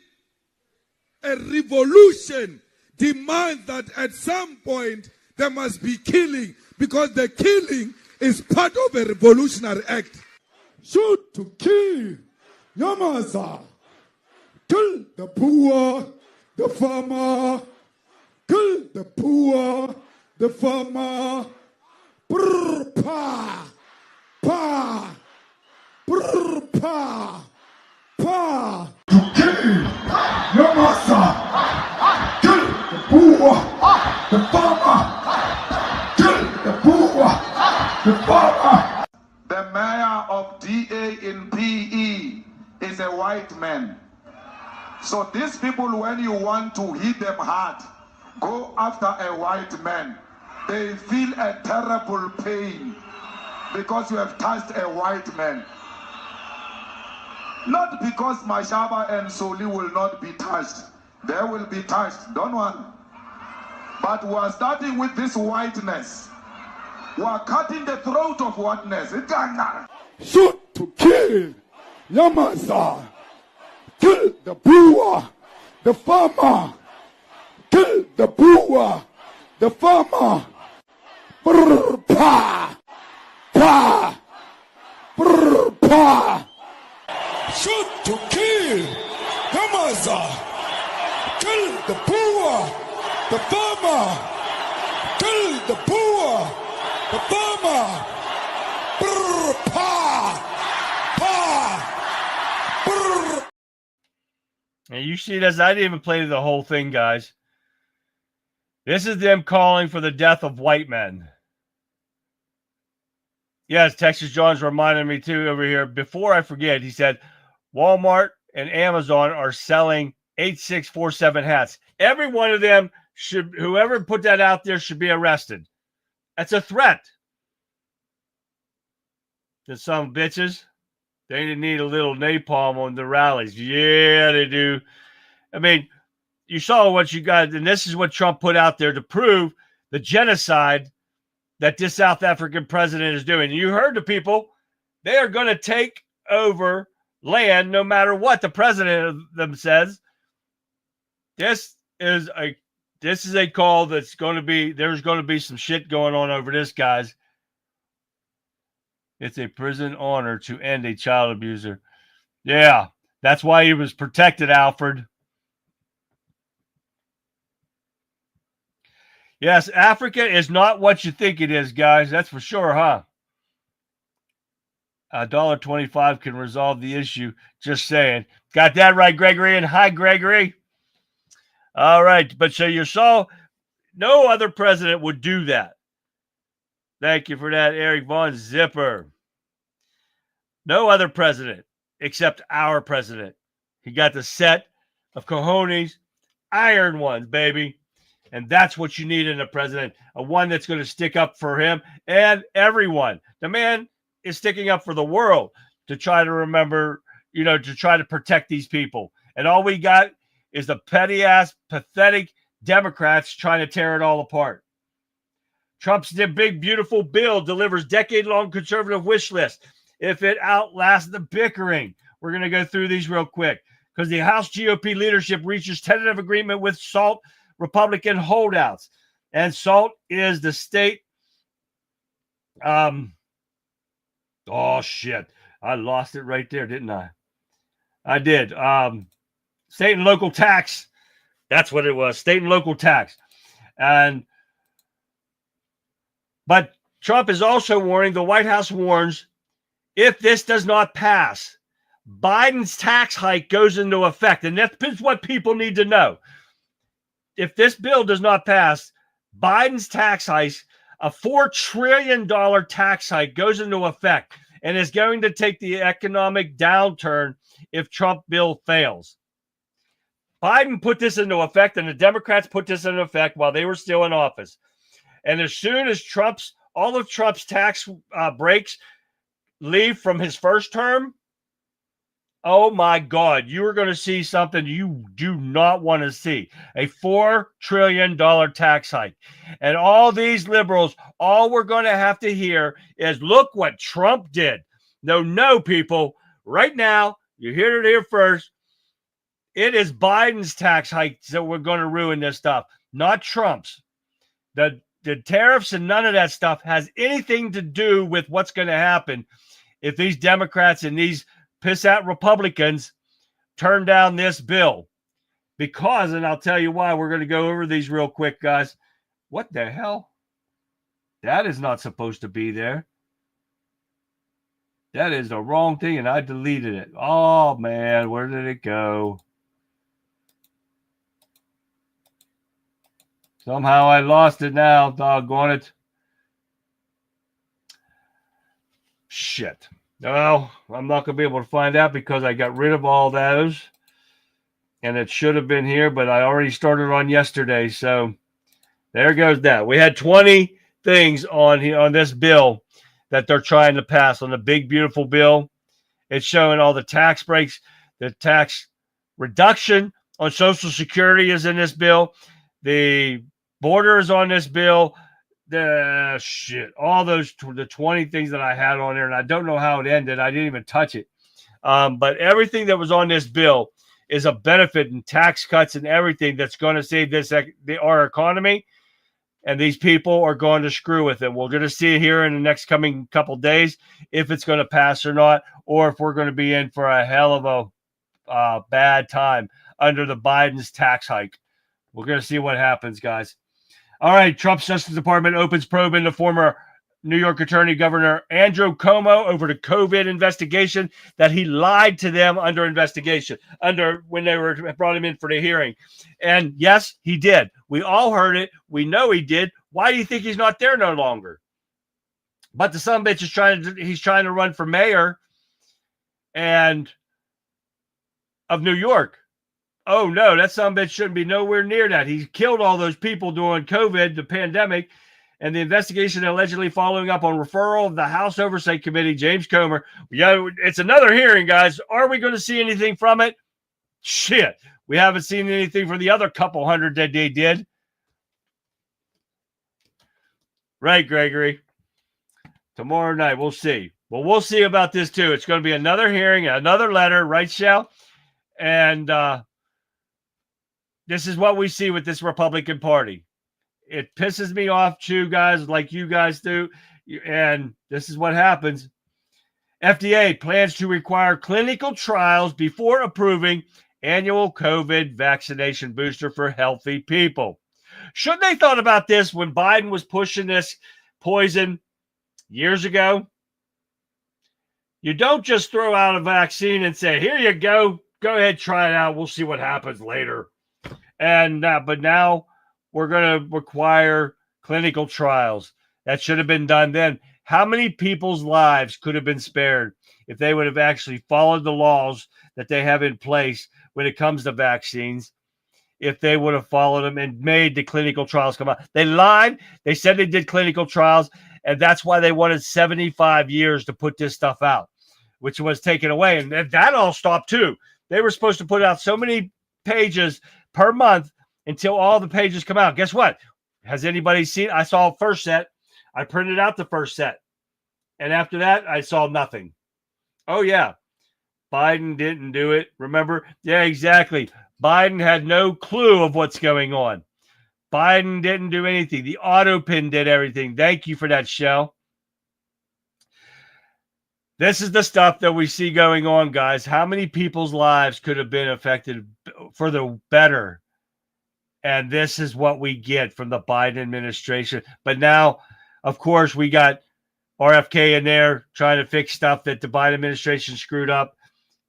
A revolution demands that at some point there must be killing, because the killing is part of a revolutionary act. Shoot to kill, Yamasa. Kill the poor, the farmer. Kill the poor, the farmer. Brr, pa, pa, brr, pa, pa. To kill, Yamasa. Kill the poor, the farmer. Kill the poor, the farmer. The mayor of DA in PE is a white man. So these people, when you want to hit them hard, go after a white man. They feel a terrible pain because you have touched a white man. Not because Mashaba and Soli will not be touched. They will be touched, don't worry. But we are starting with this whiteness. We are cutting the throat of whiteness. Shoot to kill, Yamasa. Kill the poor, the farmer. Kill the poor, the farmer. Brr, pa, pa, brr, pa. Shoot to kill, Yamasa. Kill the poor, the farmer. Kill the poor, the farmer. Brr, pa, pa, brr. And you see this, I didn't even play the whole thing, guys. This is them calling for the death of white men. Yes, Texas John's reminded me too over here. Before I forget, he said, Walmart and Amazon are selling 8647 hats. Every one of them should, whoever put that out there should be arrested. That's a threat. To some bitches. They need a little napalm on the rallies. Yeah, they do. I mean, you saw what you got, and this is what Trump put out there to prove the genocide that this South African president is doing. You heard the people. They are going to take over land no matter what the president of them says. This is a call that's going to be, there's going to be some shit going on over this, guys. It's a prison honor to end a child abuser. Yeah, that's why he was protected, Alfred. Yes, Africa is not what you think it is, guys. That's for sure, huh? $1.25 can resolve the issue. Just saying. Got that right, Gregory? And hi, Gregory. All right. But so you saw no other president would do that. Thank you for that, Eric Von Zipper. No other president except our president. He got the set of cojones, iron ones, baby. And that's what you need in a president, a one that's going to stick up for him and everyone. The man is sticking up for the world to try to remember, to try to protect these people. And all we got is the petty-ass, pathetic Democrats trying to tear it all apart. Trump's big, beautiful bill delivers decade-long conservative wish list. If it outlasts the bickering, we're going to go through these real quick because the House GOP leadership reaches tentative agreement with SALT Republican holdouts. And SALT is the state. Oh, shit. I lost it right there, didn't I? I did. State and local tax. That's what it was. State and local tax. But Trump is also warning, the White House warns, if this does not pass, Biden's tax hike goes into effect. And that's what people need to know. If this bill does not pass, Biden's tax hike, a $4 trillion tax hike, goes into effect and is going to take the economic downturn if Trump bill fails. Biden put this into effect, and the Democrats put this into effect while they were still in office. And as soon as all of Trump's tax breaks leave from his first term, oh my God, you are going to see something you do not want to see. A $4 trillion tax hike. And all these liberals, all we're going to have to hear is, look what Trump did. No, people, right now, you heard it here first. It is Biden's tax hikes that we're going to ruin this stuff, not Trump's. The tariffs and none of that stuff has anything to do with what's going to happen if these Democrats and these piss-out Republicans turn down this bill. Because, and I'll tell you why, we're going to go over these real quick, guys. What the hell? That is not supposed to be there. That is the wrong thing, and I deleted it. Oh, man, where did it go? Somehow I lost it now. Doggone it. Shit. Well, I'm not going to be able to find out because I got rid of all those. And it should have been here, but I already started on yesterday. So there goes that. We had 20 things on here on this bill that they're trying to pass on the big, beautiful bill. It's showing all the tax breaks. The tax reduction on Social Security is in this bill. The border is on this bill. All those, the 20 things that I had on there, and I don't know how it ended. I didn't even touch it. But everything that was on this bill is a benefit and tax cuts and everything that's going to save our economy. And these people are going to screw with it. We're going to see here in the next coming couple days if it's going to pass or not, or if we're going to be in for a hell of a bad time under the Biden's tax hike. We're going to see what happens, guys. All right, Trump's Justice Department opens probe into former New York Attorney Governor Andrew Cuomo over the COVID investigation that he lied to them under investigation, when they brought him in for the hearing. And yes, he did. We all heard it. We know he did. Why do you think he's not there no longer? But the son of a bitch he's trying to run for mayor of New York. Oh no, that son of a bitch shouldn't be nowhere near that. He killed all those people during COVID, the pandemic. And the investigation allegedly following up on referral of the House Oversight Committee, James Comer. Yeah, it's another hearing, guys. Are we going to see anything from it? Shit. We haven't seen anything from the other couple hundred that they did. Right, Gregory. Tomorrow night, we'll see. Well, we'll see about this, too. It's going to be another hearing, another letter, right, Shell? And this is what we see with this Republican Party. It pisses me off too, guys, like you guys do. And this is what happens. FDA plans to require clinical trials before approving annual COVID vaccination booster for healthy people. Shouldn't they thought about this when Biden was pushing this poison years ago? You don't just throw out a vaccine and say, here you go. Go ahead, try it out. We'll see what happens later. And but now we're going to require clinical trials. That should have been done then. How many people's lives could have been spared if they would have actually followed the laws that they have in place when it comes to vaccines, if they would have followed them and made the clinical trials come out? They lied. They said they did clinical trials, and that's why they wanted 75 years to put this stuff out, which was taken away. And that all stopped too. They were supposed to put out so many pages per month until all the pages come out. Guess what? Has anybody seen? I saw first set. I printed out the first set. And after that, I saw nothing. Oh, yeah. Biden didn't do it. Remember? Yeah, exactly. Biden had no clue of what's going on. Biden didn't do anything. The auto pin did everything. Thank you for that, Shell. This is the stuff that we see going on, guys. How many people's lives could have been affected for the better? And this is what we get from the Biden administration. But now, of course, we got RFK in there trying to fix stuff that the Biden administration screwed up.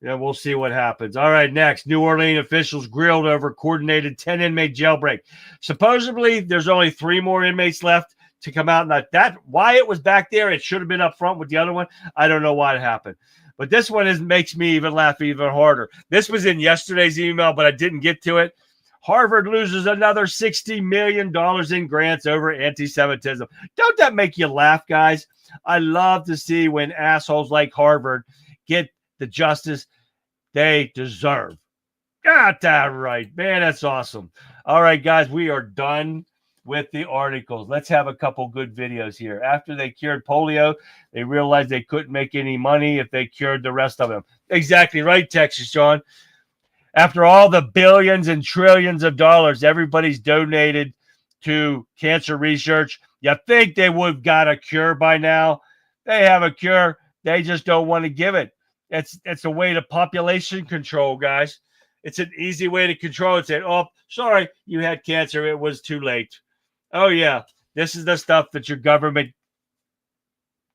And we'll see what happens. All right, next. New Orleans officials grilled over coordinated 10-inmate jailbreak. Supposedly, there's only 3 more inmates left to come out. And why it was back there, it should have been up front with the other one. I don't know why it happened. But this one makes me even laugh even harder. This was in yesterday's email, but I didn't get to it. Harvard loses another $60 million in grants over anti-Semitism. Don't that make you laugh, guys? I love to see when assholes like Harvard get the justice they deserve. Got that right, man. That's awesome. All right, guys, we are done with the articles. Let's have a couple good videos here. After they cured polio, they realized they couldn't make any money if they cured the rest of them. Exactly right, Texas John. After all the billions and trillions of dollars everybody's donated to cancer research, you think they would have got a cure by now? They have a cure. They just don't want to give it. It's a way to population control, guys. It's an easy way to control it. Say, oh, sorry, you had cancer. It was too late. Oh, yeah. This is the stuff that your government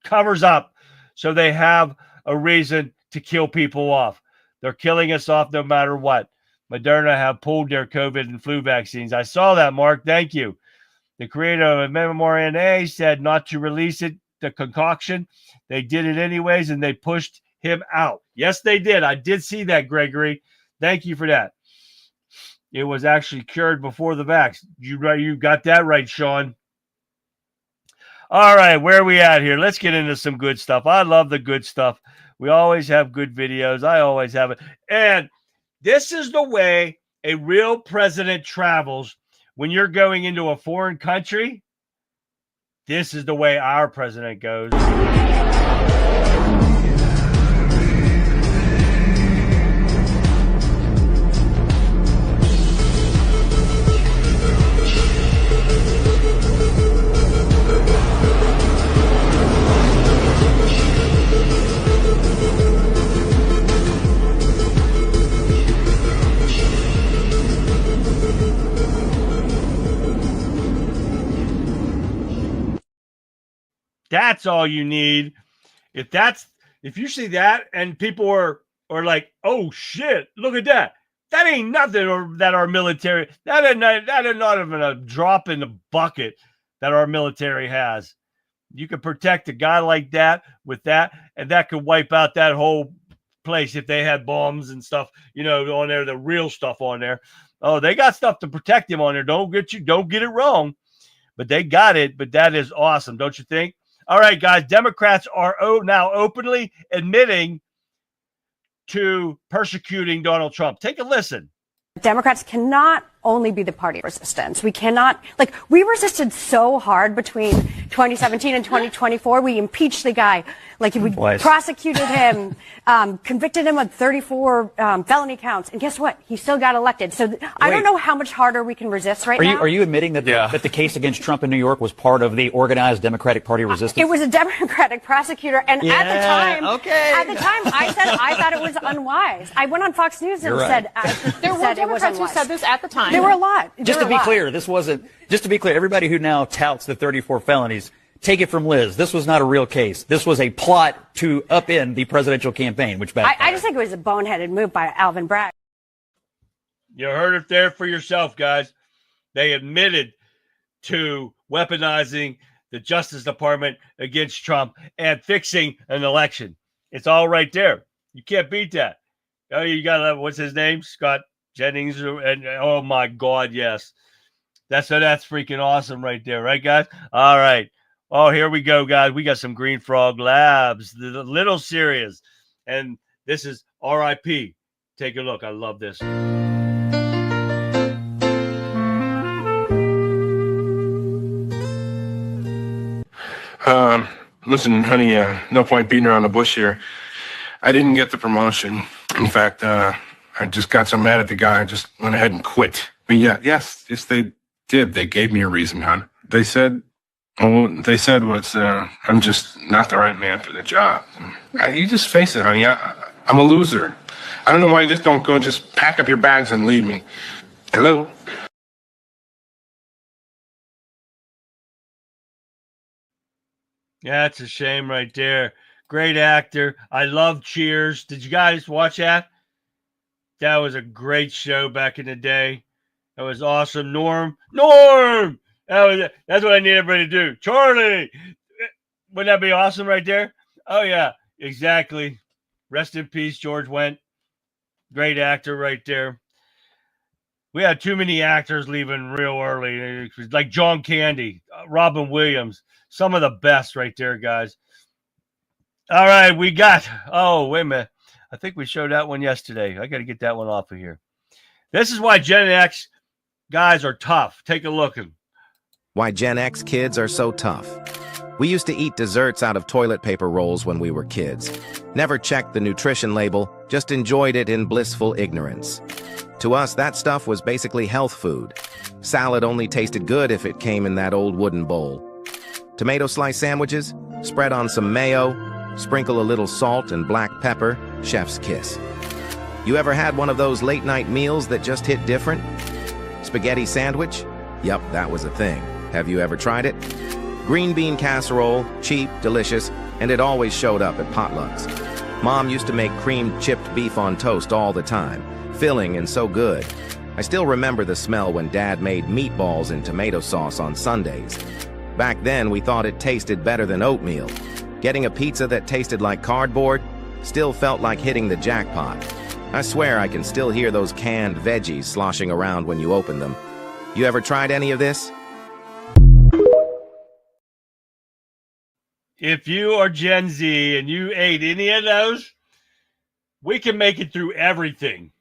covers up so they have a reason to kill people off. They're killing us off no matter what. Moderna have pulled their COVID and flu vaccines. I saw that, Mark. Thank you. The creator of mRNA said not to release it, the concoction. They did it anyways, and they pushed him out. Yes, they did. I did see that, Gregory. Thank you for that. It was actually cured before the vax. You got that right, Sean. All right, where are we at here? Let's get into some good stuff. I love the good stuff. We always have good videos. I always have it. And this is the way a real president travels when you're going into a foreign country. This is the way our president goes. That's all you need. If you see that and people are like, oh shit, look at that. That ain't nothing that our military, that is not even a drop in the bucket that our military has. You can protect a guy like that with that, and that could wipe out that whole place if they had bombs and stuff, on there, the real stuff on there. Oh, they got stuff to protect him on there. Don't get it wrong. But they got it. But that is awesome, don't you think? All right, guys, Democrats are now openly admitting to persecuting Donald Trump. Take a listen. Democrats cannot only be the party of resistance. We cannot, we resisted so hard between 2017 and 2024. We impeached the guy. We prosecuted him, convicted him of 34 felony counts. And guess what? He still got elected. So I don't know how much harder we can resist right now. Are you admitting that, that the case against Trump in New York was part of the organized Democratic Party resistance? It was a Democratic prosecutor. And at the time, I thought it was unwise. I went on Fox News and said there were Democrats who said this at the time. There were a lot. Just to be clear, everybody who now touts the 34 felonies, take it from Liz. This was not a real case. This was a plot to upend the presidential campaign, which backfired. I just think it was a boneheaded move by Alvin Bragg. You heard it there for yourself, guys. They admitted to weaponizing the Justice Department against Trump and fixing an election. It's all right there. You can't beat that. Oh, you got what's his name? Scott Jennings, and oh my God, yes, that's freaking awesome right there, right, guys? All right, oh, here we go, guys. We got some Green Frog Labs, the little series, and this is R.I.P. Take a look. I love this. Listen, honey, no point beating around the bush here. I didn't get the promotion. In fact, I just got so mad at the guy, I just went ahead and quit. But yes, they did. They gave me a reason, hon. They said I'm just not the right man for the job. You just face it, honey. I'm a loser. I don't know why you just don't go and just pack up your bags and leave me. Hello? Yeah, it's a shame right there. Great actor. I love Cheers. Did you guys watch that? That was a great show back in the day. That was awesome. Norm! That's what I need everybody to do. Charlie! Wouldn't that be awesome right there? Oh, yeah, exactly. Rest in peace, George Wendt. Great actor right there. We had too many actors leaving real early, like John Candy, Robin Williams. Some of the best right there, guys. All right, we got, wait a minute. I think we showed that one yesterday. I got to get that one off of here. This is why Gen X guys are tough. Take a look. Why Gen X kids are so tough. We used to eat desserts out of toilet paper rolls when we were kids. Never checked the nutrition label, just enjoyed it in blissful ignorance. To us, that stuff was basically health food. Salad only tasted good if it came in that old wooden bowl. Tomato slice sandwiches, spread on some mayo, sprinkle a little salt and black pepper, chef's kiss. You ever had one of those late-night meals that just hit different? Spaghetti sandwich? Yup, that was a thing. Have you ever tried it? Green bean casserole, cheap, delicious, and it always showed up at potlucks. Mom used to make creamed chipped beef on toast all the time, filling and so good. I still remember the smell when Dad made meatballs in tomato sauce on Sundays. Back then, we thought it tasted better than oatmeal. Getting a pizza that tasted like cardboard still felt like hitting the jackpot. I swear I can still hear those canned veggies sloshing around when you open them. You ever tried any of this? If you are Gen Z and you ate any of those, we can make it through everything.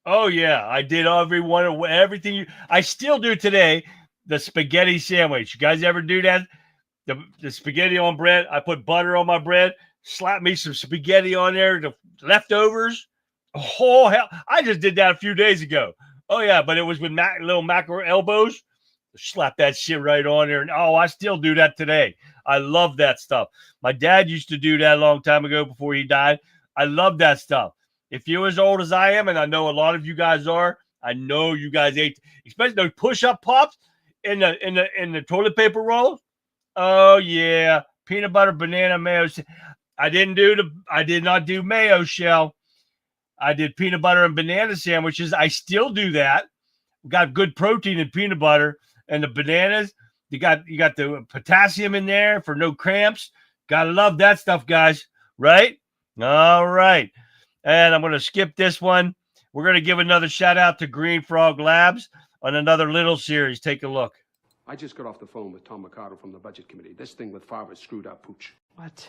Oh, yeah, I did everything. I still do today, the spaghetti sandwich. You guys ever do that? The spaghetti on bread. I put butter on my bread, slap me some spaghetti on there, the leftovers. Oh, hell. I just did that a few days ago. Oh, yeah, but it was with little mackerel elbows. Slap that shit right on there. And I still do that today. I love that stuff. My dad used to do that a long time ago before he died. I love that stuff. If you're as old as I am, and I know a lot of you guys are, I know you guys ate, especially those push-up pops in the toilet paper rolls. Oh yeah, peanut butter, banana, mayo. I did not do mayo shell. I did peanut butter and banana sandwiches. I still do that. Got good protein in peanut butter and the bananas. You got the potassium in there for no cramps. Gotta love that stuff, guys. Right? All right. And I'm going to skip this one. We're going to give another shout out to Green Frog Labs on another little series. Take a look. I just got off the phone with Tom Mercado from the Budget Committee. This thing with Farber's screwed up, Pooch. What?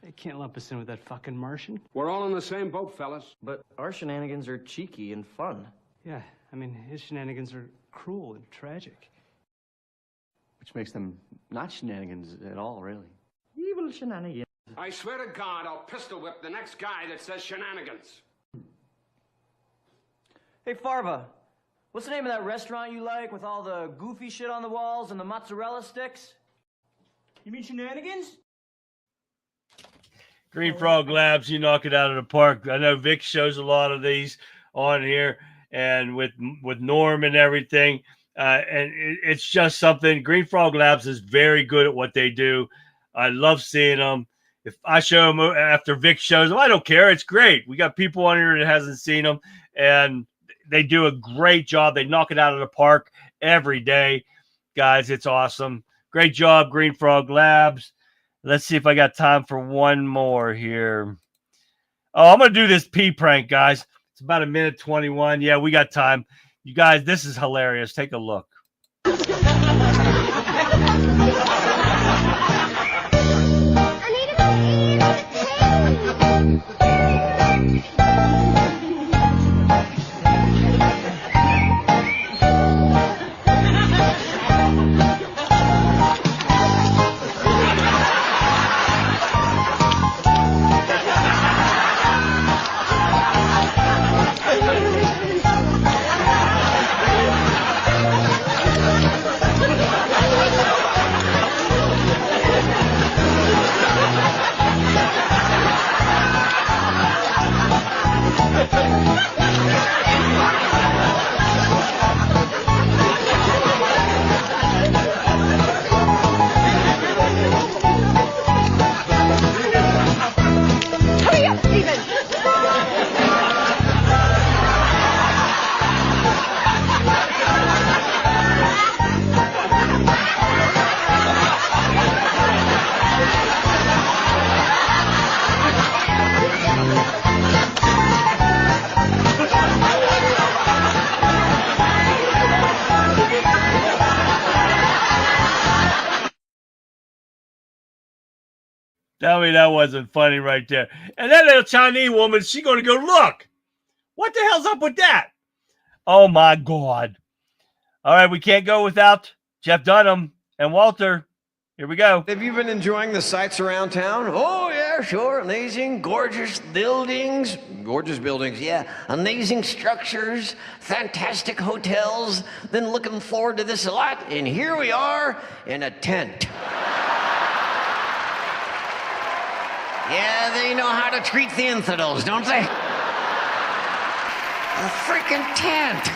They can't lump us in with that fucking Martian. We're all in the same boat, fellas. But our shenanigans are cheeky and fun. Yeah, I mean, his shenanigans are cruel and tragic. Which makes them not shenanigans at all, really. Evil shenanigans. I swear to God, I'll pistol whip the next guy that says shenanigans. Hey, Farva, what's the name of that restaurant you like with all the goofy shit on the walls and the mozzarella sticks? You mean shenanigans? Green Frog Labs, you knock it out of the park. I know Vic shows a lot of these on here, and with Norm and everything. And it's just something. Green Frog Labs is very good at what they do. I love seeing them. If I show them after Vic shows them, I don't care. It's great. We got people on here that hasn't seen them, and they do a great job. They knock it out of the park every day. Guys, it's awesome. Great job, Green Frog Labs. Let's see if I got time for one more here. Oh, I'm going to do this pee prank, guys. It's about 1:21. Yeah, we got time. You guys, this is hilarious. Take a look. Tell me that wasn't funny right there. And that little Chinese woman, she's going to go, look, what the hell's up with that? Oh, my God. All right, we can't go without Jeff Dunham and Walter. Here we go. Have you been enjoying the sights around town? Oh, yeah, sure. Amazing, gorgeous buildings. Gorgeous buildings, yeah. Amazing structures, fantastic hotels. Been looking forward to this a lot. And here we are in a tent. Yeah, they know how to treat the infidels, don't they? A freaking tent.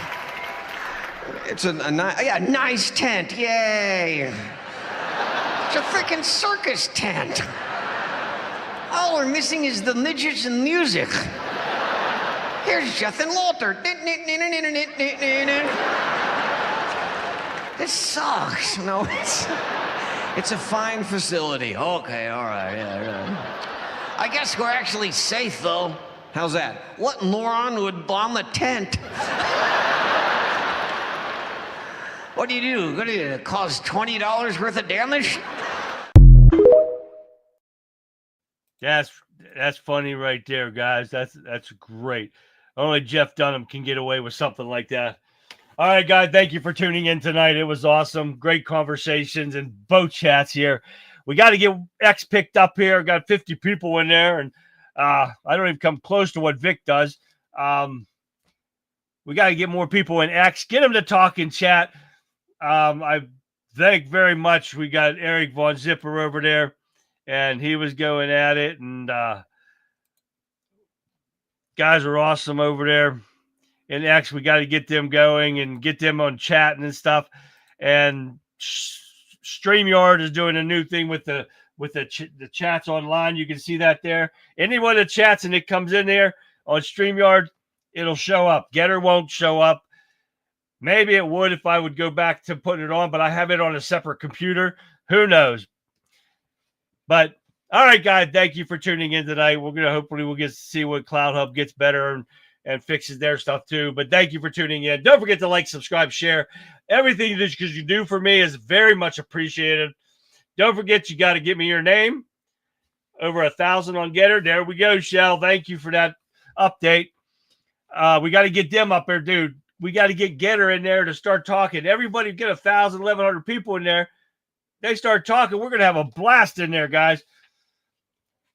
It's a nice tent. Yay. It's a freaking circus tent. All we're missing is the midgets and music. Here's Jeff and Walter. This sucks. No, it's a fine facility. Okay, all right, yeah. I guess we're actually safe, though. How's that? What moron would bomb a tent? What do you do? What do you cause $20 worth of damage? That's funny right there, guys. That's great. Only Jeff Dunham can get away with something like that. All right, guys, thank you for tuning in tonight. It was awesome. Great conversations and boat chats here. We got to get X picked up here. Got 50 people in there, and I don't even come close to what Vic does. We got to get more people in X. Get them to talk and chat. I thank very much. We got Eric Von Zipper over there, and he was going at it, and guys are awesome over there in X. We got to get them going and get them on chatting and stuff. And StreamYard is doing a new thing with the chats online. You can see that there. Anyone that chats and it comes in there on StreamYard, it'll show up. Getter won't show up. Maybe it would if I would go back to putting it on, but I have it on a separate computer. Who knows? But all right, guys, thank you for tuning in tonight. Hopefully we'll get to see what Cloud Hub gets better and fixes their stuff too. But thank you for tuning in. Don't forget to like, subscribe, share. Everything that you do for me is very much appreciated. Don't forget, you got to give me your name. Over 1,000 on Getter. There we go, Shell. Thank you for that update. We got to get them up there, dude. We got to get Getter in there to start talking. Everybody get 1,000, 1,100 people in there. They start talking. We're going to have a blast in there, guys.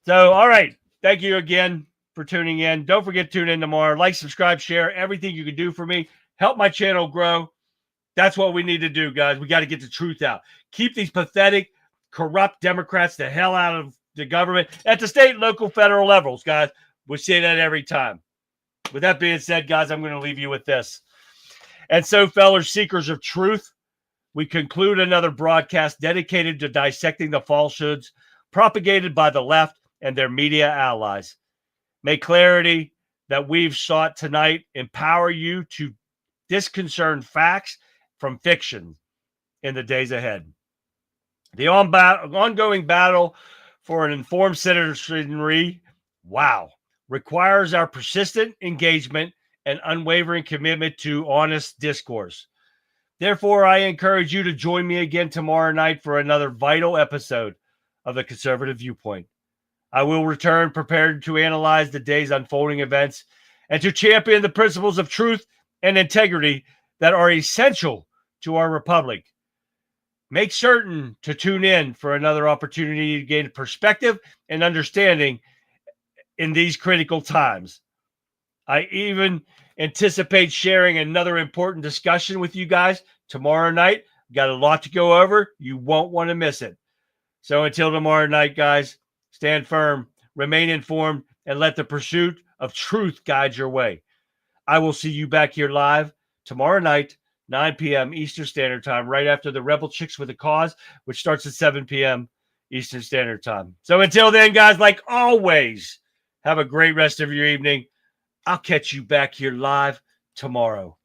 So, all right. Thank you again for tuning in. Don't forget to tune in tomorrow. Like, subscribe, share. Everything you can do for me. Help my channel grow. That's what we need to do, guys. We got to get the truth out. Keep these pathetic, corrupt Democrats the hell out of the government at the state, local, federal levels, guys. We say that every time. With that being said, guys, I'm going to leave you with this. And so, fellas, seekers of truth, we conclude another broadcast dedicated to dissecting the falsehoods propagated by the left and their media allies. May clarity that we've sought tonight empower you to discern facts from fiction in the days ahead. The ongoing battle for an informed citizenry, requires our persistent engagement and unwavering commitment to honest discourse. Therefore, I encourage you to join me again tomorrow night for another vital episode of the Conservative Viewpoint. I will return prepared to analyze the day's unfolding events and to champion the principles of truth and integrity that are essential to our republic. Make certain to tune in for another opportunity to gain perspective and understanding in these critical times. I even anticipate sharing another important discussion with you guys tomorrow night. Got a lot to go over. You won't want to miss it. So until tomorrow night, guys, stand firm, remain informed, and let the pursuit of truth guide your way. I will see you back here live tomorrow night, 9 p.m. Eastern Standard Time, right after the Rebel Chicks with a Cause, which starts at 7 p.m. Eastern Standard Time. So until then, guys, like always, have a great rest of your evening. I'll catch you back here live tomorrow.